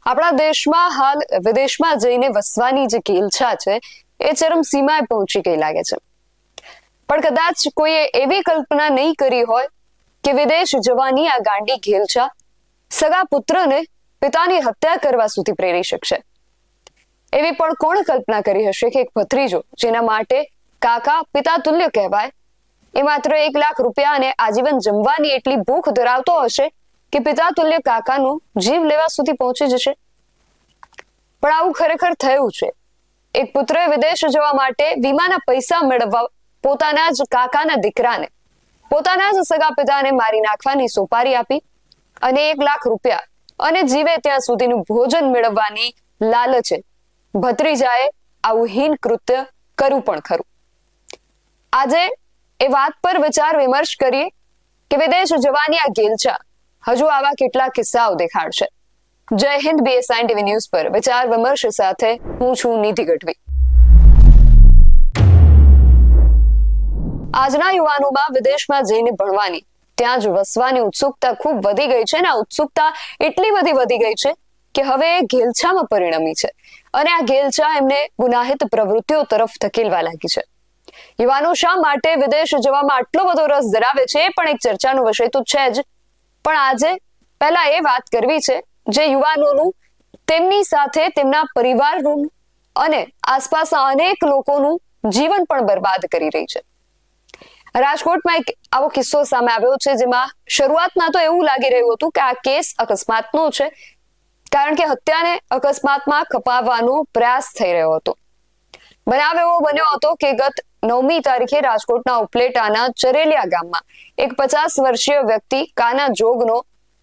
આપણા દેશમાં હાલ વિદેશમાં જઈને વસવાની જે ઘેલછા છે એ ચરમસીમાએ પહોંચી ગઈ લાગે છે. પણ કદાચ કોઈએ એવી કલ્પના નહીં કરી હોય કે વિદેશ જવાની આ ગાંડી ઘેલછા સગા પુત્રને પિતાની હત્યા કરવા સુધી પ્રેરી શકશે. એવી પણ કોણ કલ્પના કરી હશે કે એક ભત્રીજો જેના માટે કાકા પિતા તુલ્ય કહેવાય એ માત્ર 1 લાખ રૂપિયા અને આજીવન જમવાની એટલી ભૂખ ધરાવતો હશે કે પિતા તુલ્ય કાકાનો જીવ લેવા સુધી પહોંચી જશે. પણ આવું ખરેખર થયું છે. એક પુત્રએ વિદેશ જવા માટે વીમાના પૈસા મેળવવા પોતાના જ કાકાના દીકરાને પોતાના જ સગા પિતાને મારી નાખવાની સોપારી આપી અને 1 લાખ રૂપિયા અને જીવે ત્યાં સુધીનું ભોજન મેળવવાની લાલચે ભત્રીજાએ આવું હીન કૃત્ય કરવું પણ ખરું. આજે એ વાત પર વિચાર વિમર્શ કરીએ કે વિદેશ જવાની આ ઘેલછા હજુ આવા કેટલા કિસ્સાઓ દેખાડશે. જય હિન્દ. BSI TV ન્યૂઝ પર વિચાર વિમર્શ સાથે હું છું નિધિ ગઢવી. આજના યુવાનોમાં વિદેશમાં જઈને ભણવાની ત્યાં જ વસવાની ઉત્સુકતા ખૂબ વધી ગઈ છે અને આ ઉત્સુકતા એટલી બધી વધી ગઈ છે કે હવે એ ઘેલછામાં પરિણમી છે અને આ ઘેલછા એમને ગુનાહિત પ્રવૃત્તિઓ તરફ ધકેલવા લાગી છે. યુવાનો શા માટે વિદેશ જવામાં આટલો બધો રસ ધરાવે છે એ પણ એક ચર્ચાનો વિષય તો છે જ. પણ આજે પહેલા એ વાત કરવી છે જે યુવાનોનું તેમની સાથે તેમના પરિવારનું અને આસપાસના અનેક લોકોનું જીવન પણ બરબાદ કરી રહી છે. રાજકોટમાં એક આવો કિસ્સો સામે આવ્યો છે જેમાં શરૂઆતમાં તો એવું લાગી રહ્યું હતું કે આ કેસ અકસ્માતનો છે, કારણ કે હત્યાને અકસ્માતમાં ખપાવવાનો પ્રયાસ થઈ રહ્યો હતો. બનાવ એવો બન્યો હતો કે ગત 9મી તારીખે રાજકોટના ઉપલેટાના ચરેલિયા ગામમાં એક 50 વર્ષીય વ્યક્તિ કાના જોગનો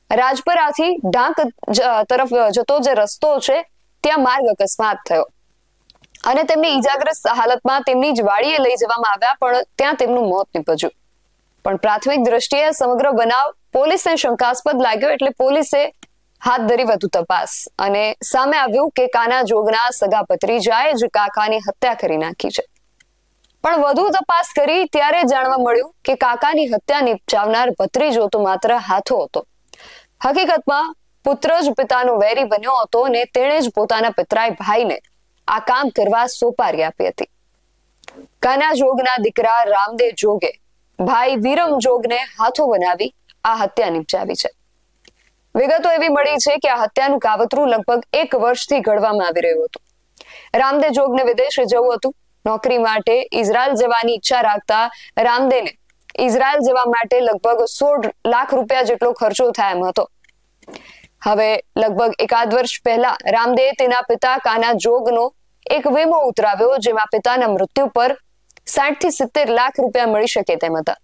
રાજપરાથી ઢાંક તરફ જતો જે રસ્તો છે ત્યાં માર્ગ અકસ્માત થયો અને તેમને ઈજાગ્રસ્ત હાલતમાં તેમની જ વાડીએ લઈ જવામાં આવ્યા, પણ ત્યાં તેમનું મોત નીપજ્યું. પણ પ્રાથમિક દ્રષ્ટિએ સમગ્ર બનાવ પોલીસને શંકાસ્પદ લાગ્યો એટલે પોલીસે હાથ ધરી વધુ તપાસ અને સામે આવ્યું કે કાના જોગના સગા ભત્રીજાએ જ કાકાની હત્યા કરી નાખી છે. પણ વધુ તપાસ કરી ત્યારે જાણવા મળ્યું કે કાકાની હત્યા નિપજાવનાર ભત્રીજો તો માત્ર હાથો હતો. હકીકતમાં પુત્ર જ પિતાનો વેરી બન્યો હતો અને તેણે જ પોતાના પિતરાઈ ભાઈને આ કામ કરવા સોપારી આપી હતી. કાના જોગના દીકરા રામદેવ જોગે ભાઈ વિરમ જોગને હાથો બનાવી આ હત્યા નિપજાવી છે. વિગતો એવી મળી છે કે આ હત્યાનું કાવતરું લગભગ 1 વર્ષથી ઘડવામાં આવી રહ્યું હતું. રામદેવ જોગને વિદેશે જવું હતું. નોકરી માટે ઇઝરાયલ જવાની ઈચ્છા રાખતા રામદેવને ઇઝરાયલ જવા માટે લગભગ 16 લાખ રૂપિયા જેટલો ખર્ચો થાય એમ હતો. હવે લગભગ 1 વર્ષ પહેલા રામદેવે તેના પિતા કાના જોગનો એક વીમો ઉતરાવ્યો જેમાં પિતાના મૃત્યુ પર 60 થી 70 લાખ રૂપિયા મળી શકે તેમ હતા.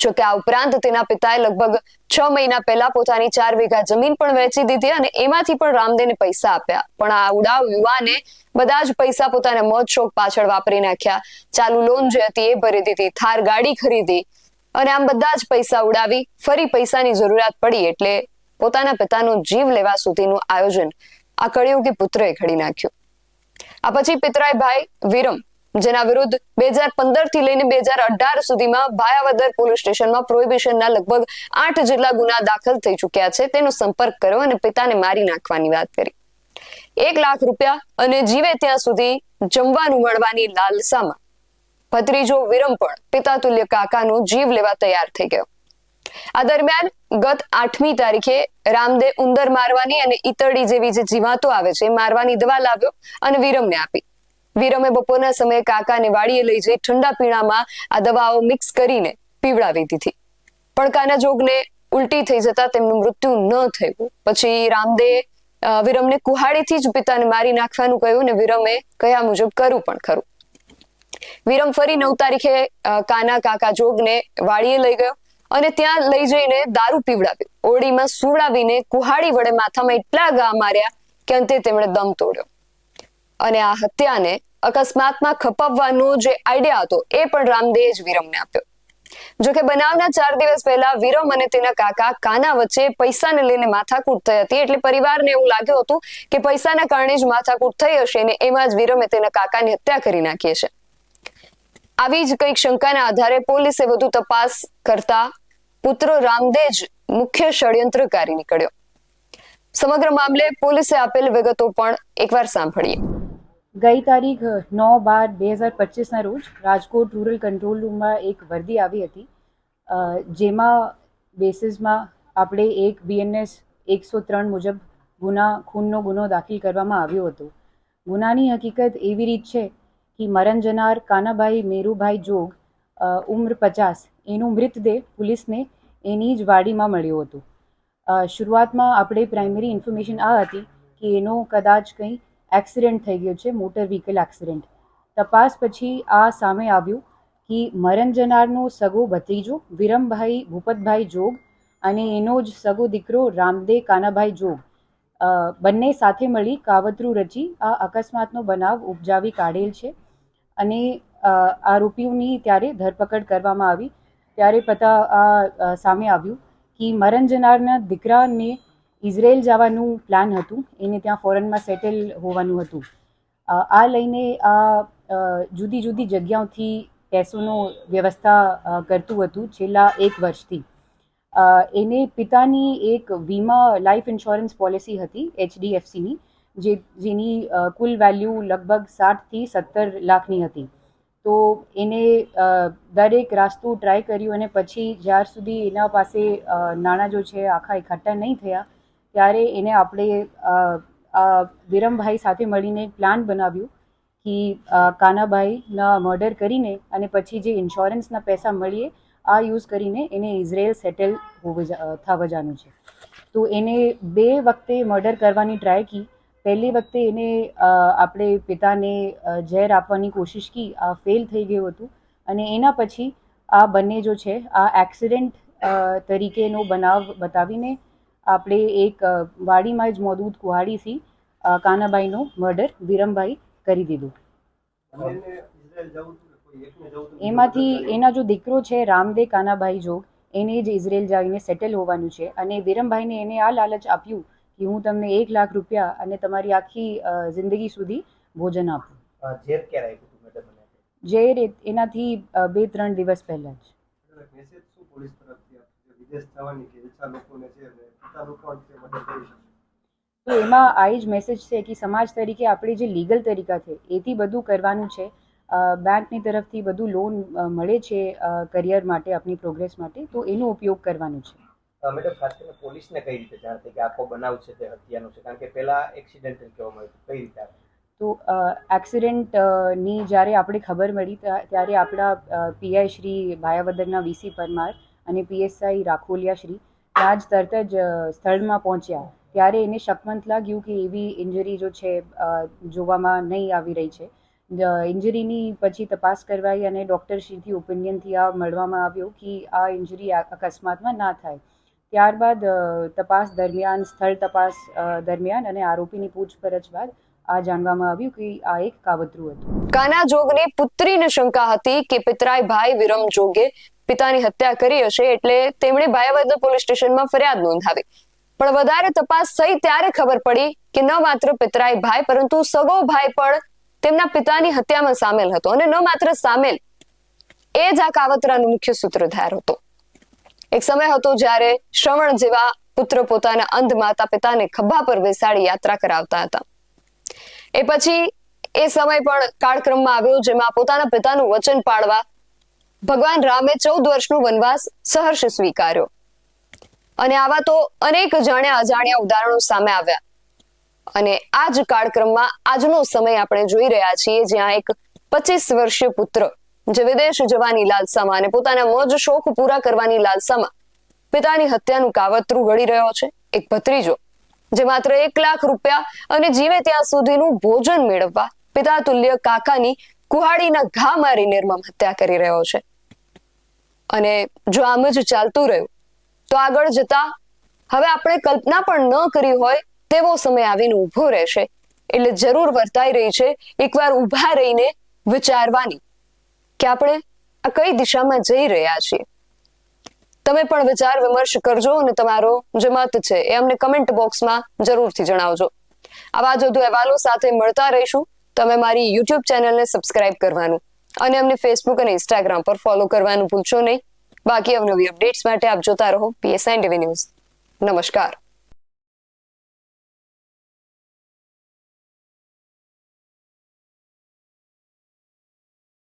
જોકે આ ઉપરાંત તેના પિતાએ લગભગ 6 મહિના પહેલા પોતાની 4 વીઘા જમીન પણ વેચી દીધી અને એમાંથી પણ રામદેવને પૈસા આપ્યા. પણ આ ઉડાવ યુવાને બધા જ પૈસા પોતાના મોજ શોખ પાછળ વાપરી નાખ્યા. ચાલુ લોન જે હતી એ ભરી દીધી, થાર ગાડી ખરીદી અને આમ બધા જ પૈસા ઉડાવી ફરી પૈસાની જરૂરિયાત પડી એટલે પોતાના પિતાનો જીવ લેવા સુધીનું આયોજન આ કળિયુગી પુત્રએ ઘડી નાખ્યું. આ પછી પિતરાઈ ભાઈ વિરમ, જેના વિરુદ્ધ 2015 થી લઈને 2018 સુધીમાં ભાયાવદર પોલીસ સ્ટેશનમાં પ્રોહિબિશનના લગભગ 8 જેટલા ગુના દાખલ થઈ ચૂક્યા છે, તેનો સંપર્ક કર્યો અને પિતાને મારી નાખવાની વાત કરી. 1 લાખ રૂપિયા અને જીવે ત્યાં સુધી જમવાનું મળવાની લાલસામાં ભત્રીજો વિરમ પણ પિતા તુલ્ય કાકાનો જીવ લેવા તૈયાર થઈ ગયો. આ દરમિયાન ગત 8મી તારીખે રામદેવ ઉંદર મારવાની અને ઈતરડી જેવી જે જીવાતો આવે છે મારવાની દવા લાવ્યો અને વિરમને આપી. વિરમે બપોરના સમયે કાકાને વાડીએ લઈ જઈ ઠંડા પીણામાં આ દવાઓ મિક્સ કરીને પીવડાવી દીધી. પણ કાના જોગને ઉલટી થઈ જતા તેમનું મૃત્યુ ન થયું. પછી રામદેવે વિરમને કુહાડીથી જ પિતાને મારી નાખવાનું કહ્યું અને વિરમે કહ્યા મુજબ કર્યું પણ ખરું. વિરમ ફરી 9 તારીખે કાના કાકા જોગને વાડીએ લઈ ગયો અને ત્યાં લઈ જઈને દારૂ પીવડાવ્યો. ઓરડીમાં સુવડાવીને કુહાડી વડે માથામાં એટલા ઘા માર્યા કે અંતે તેમણે દમ તોડ્યો. અને આ હત્યાને અકસ્માતમાં ખપાવવાનો જે આઈડિયા હતો એ પણ રામદેવે જ વિરમને આપ્યો. જોકે બનાવના 4 દિવસ પહેલા વિરમ અને તેના કાકા કાના વચ્ચે પૈસાને લઈને માથાકૂટ થઈ હતી એટલે પરિવારને એવું લાગ્યું હતું કે પૈસાના કારણે જ માથાકૂટ થઈ હશે અને એમાં જ વિરમે તેના કાકાની હત્યા કરી નાખી હશે. આવી જ કંઈક શંકાના આધારે પોલીસે વધુ તપાસ કરતા પુત્ર રામદેવ જ મુખ્ય ષડયંત્રકારી નીકળ્યો. સમગ્ર મામલે પોલીસે આપેલ વિગતો પણ એકવાર સાંભળીએ. ગઈ તારીખ 9/12/2025ના રોજ રાજકોટ રૂરલ કંટ્રોલ રૂમમાં એક વર્દી આવી હતી, જેમાં બેસિસમાં આપણે એક BNS 103 મુજબ ખૂનનો ગુનો દાખલ કરવામાં આવ્યો હતો. ગુનાની હકીકત એવી રીત છે કે મરણ જનાર કાનાભાઈ મેરુભાઈ જોગ, ઉંમર 50, એનો મૃતદેહ પોલીસને એની જ વાડીમાં મળ્યો હતો. શરૂઆતમાં આપણે પ્રાઇમરી ઇન્ફોર્મેશન આ હતી કે એનો કદાચ કંઈ એક્સિડન્ટ થઈ ગયો છે, મોટર વ્હીકલ એક્સિડન્ટ. તપાસ પછી આ સામે આવ્યું કે મરણ જનારનો સગો ભત્રીજો વિરમભાઈ ભૂપતભાઈ જોગ અને એનો જ સગો દીકરો રામદે કાનાભાઈ જોગ બંને સાથે મળી કાવતરું રચી આ અકસ્માતનો બનાવ ઉપજાવી કાઢેલ છે. અને આરોપીઓની ત્યારે ધરપકડ કરવામાં આવી. ત્યારે સામે આવ્યું કે મરણ જનારના દીકરાને ઇઝરાયલ જવાનું પ્લાન હતું, એને ત્યાં ફોરેનમાં સેટલ હોવાનું હતું. આ લઈને જુદી જુદી જગ્યાઓથી પૈસોનો વ્યવસ્થા કરતું હતું છેલ્લા 1 વર્ષથી. એને પિતાની એક વીમા લાઈફ ઇન્સ્યોરન્સ પોલિસી હતી HDFCની, જેની કુલ વેલ્યુ લગભગ 60 થી 17 લાખની હતી. તો એને દરેક રાસ્તો ટ્રાય કર્યું અને પછી જ્યાર સુધી એના પાસે નાણાં જો છે આખા એકઠા નહીં થયા, ત્યારે એને આપણે વિરમભાઈ સાથે મળીને પ્લાન બનાવ્યું કે કાનાભાઈના મર્ડર કરીને અને પછી જે ઇન્સ્યોરન્સના પૈસા મળીએ આ યુઝ કરીને એને ઇઝરાયલ સેટલ થવા જવાનું છે. તો એને 2 વખતે મર્ડર કરવાની ટ્રાય કી. પહેલી વખતે એને આપણે પિતાને ઝેર આપવાની કોશિશ કી, આ ફેલ થઈ ગયું હતું. અને એના પછી આ બંને જો છે આ એક્સિડન્ટ તરીકેનો બનાવ બતાવીને આપણે એક વાડીમાં જ મોજૂદ કુહાડીથી કાનાભાઈનો મર્ડર વિરમભાઈ કરી દીધું. એમાંથી એના જો દીકરો છે રામદે કાનાભાઈ જોગ, એને જ ઇઝરાયલ જઈને સેટલ હોવાનું છે. અને વિરમભાઈને એને આ લાલચ આપ્યું કે હું તમને 1 લાખ રૂપિયા અને તમારી આખી જિંદગી સુધી ભોજન આપું. ઝેર એનાથી 2-3 દિવસ પહેલા જ. તો એમાં આ જ મેસેજ છે કે સમાજ તરીકે આપણે જે લીગલ તરીકા છે એથી બધું કરવાનું છે. બેંકની તરફથી બધું લોન મળે છે કરિયર માટે, આપણી પ્રોગ્રેસ માટે, તો એનો ઉપયોગ કરવાનો છે. મેડમ, ખાસ કરીને પોલીસને કઈ રીતે જાણ થઈ કે આખો બનાવ છે તે હત્યાનો છે? કારણ કે પહેલા એક્સિડન્ટલ કહેવામાં આવ્યું, કઈ રીતે? તો એક્સિડન્ટની જ્યારે આપણે ખબર મળી ત્યારે આપણા PI શ્રી ભાયાવદરના VC પરમાર અને PSI રાખોલિયા શ્રી ત્યાં જ તરત જ સ્થળમાં પહોંચ્યા. ત્યારે એને શકમંત લાગ્યું કે એવી ઇન્જરી જો છે જોવામાં નહીં આવી રહી છે. ઇન્જરીની પછી તપાસ કરવાઈ અને ડૉક્ટરશ્રીથી ઓપિનિયનથી આ મળવામાં આવ્યો કે આ ઇન્જરી અકસ્માતમાં ના થાય. ત્યારબાદ તપાસ દરમિયાન, સ્થળ તપાસ દરમિયાન અને આરોપીની પૂછપરછ બાદ આ જાણવામાં આવ્યું કે આ એક કાવતરું હતું. કાના જોગની પુત્રીને શંકા હતી કે પિતરાઈ ભાઈ વિરમ જોગે પિતાની હત્યા કરી હશે, એટલે તેમણે ભાયાવદર પોલીસ સ્ટેશનમાં ફરિયાદ નોંધાવી. પણ વધારે તપાસ થઈ ત્યારે ખબર પડી કે ન માત્ર પિતરાઈ ભાઈ પરંતુ સગો ભાઈ પણ તેમના પિતાની હત્યામાં સામેલ હતો. અને ન માત્ર સામેલ, એ જ આ કાવતરાનો મુખ્ય સૂત્રધાર હતો. એક સમય હતો જ્યારે શ્રવણ જેવા પુત્ર પોતાના અંધ માતા પિતાને ખભા પર બેસાડી યાત્રા કરાવતા હતા. એ પછી એ સમય પણ કાળક્રમમાં આવ્યો જેમાં પોતાના પિતાનું વચન પાળવા ભગવાન રામે 14 વર્ષનો વનવાસ સહર્ષ સ્વીકાર્યો. અને આવા તો અનેક જાણ્યા અજાણ્યા ઉદાહરણો સામે આવ્યા. અને આ જ કાળક્રમમાં આજનો સમય આપણે જોઈ રહ્યા છીએ, જ્યાં એક 25 વર્ષીય પુત્ર જે વિદેશ જવાની લાલસામાં અને પોતાના મોજ શોખ પૂરા કરવાની લાલસામાં પિતાની હત્યાનું કાવતરું ઘડી રહ્યો છે. એક ભત્રીજો જે માત્ર 1 લાખ રૂપિયા અને જીવે ત્યાં સુધીનું ભોજન મેળવવા પિતા તુલ્ય કાકાની કુહાડીના ઘા મારી નિર્મમ હત્યા કરી રહ્યો છે. અને જો આમ જ ચાલતું રહ્યું તો આગળ જતા હવે આપણે કલ્પના પણ ન કરી હોય તેવો સમય આવીને ઊભો રહેશે. એટલે જરૂર વર્તાઈ રહી છે એકવાર ઊભા રહીને વિચારવાની કે આપણે આ કઈ દિશામાં જઈ રહ્યા છીએ. તમે પણ વિચાર વિમર્શ કરજો અને તમારો જે મત છે એ અમને કમેન્ટ બોક્સમાં જરૂરથી જણાવજો. આવા જ વધુ અહેવાલો સાથે મળતા રહીશું. તમે મારી YouTube ચેનલને સબસ્ક્રાઇબ કરવાનું અને અમને Facebook અને Instagram પર ફોલો કરવાનું ભૂલશો નહીં. બાકી અવનવી અપડેટ્સ માટે આપ જોતા રહો PSI TV ન્યૂઝ. નમસ્કાર.